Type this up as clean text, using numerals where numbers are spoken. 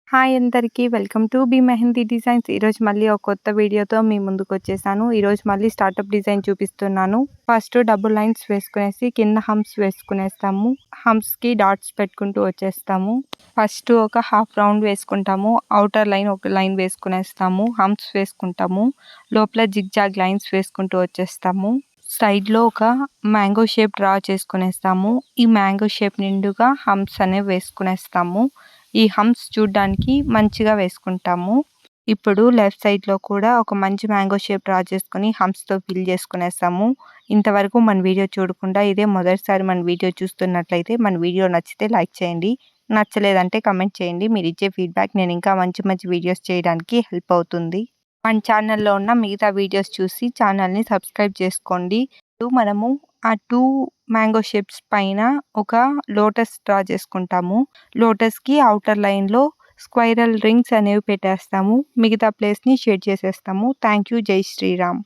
Hi అందరికీ. Welcome to be mehndi designs. ఈరోజు మళ్ళీ ఒక కొత్త వీడియోతో మీ ముందుకొచ్చేసాను. ఈరోజు మళ్ళీ స్టార్టప్ డిజైన్ చూపిస్తున్నాను. ఫస్ట్ డబుల్ లైన్స్ వేసుకునేసి కింద హంప్స్ వేసుకునేస్తాము. హంప్స్‌కి డాట్స్ పెట్టుకుంటూ వచ్చేస్తాము. ఫస్ట్ ఒక హాఫ్ రౌండ్ వేసుకుంటాము. ఔటర్ లైన్ ఒక లైన్ వేసుకునేస్తాము. హంప్స్ వేసుకుంటాము. లోపల జిగ్‌జాగ్ లైన్స్ వేసుకుంటూ వచ్చేస్తాము. సైడ్‌లో ఒక మ్యాంగో షేప్ డ్రా చేసుకునేస్తాము. ఈ మ్యాంగో షేప్ నిండుగా హంప్స్ అనేవి వేసుకునేస్తాము. ఈ హంప్స్ చూడ్డానికి మంచిగా వేసుకుంటాము. ఇప్పుడు లెఫ్ట్ సైడ్‌లో కూడా ఒక మంచి మ్యాంగో షేప్ డ్రా చేసుకొని హంప్స్‌తో ఫిల్ చేసుకునేస్తాము. ఇంతవరకు మన వీడియో చూడకుండా ఇదే మొదటిసారి మన వీడియో చూస్తున్నట్లయితే మన వీడియో నచ్చితే లైక్ చేయండి. నచ్చలేదంటే కామెంట్ చేయండి. మీరిచ్చే ఫీడ్‌బ్యాక్ నేను ఇంకా మంచి మంచి వీడియోస్ చేయడానికి హెల్ప్ అవుతుంది. మన ఛానల్‌లో ఉన్న మిగతా వీడియోస్ చూసి ఛానల్‌ని సబ్స్క్రైబ్ చేసుకోండి. ఇప్పుడు మనము ఆ 2 మ్యాంగో షేప్స్ పైన ఒక లోటస్ డ్రా చేసుకుంటాము. లోటస్‌కి ఔటర్ లైన్‌లో స్క్వైరల్ రింగ్స్ అనేవి పెట్టేస్తాము. మిగతా ప్లేస్‌ని షేడ్ చేసేస్తాము. Thank you. జై శ్రీరామ్.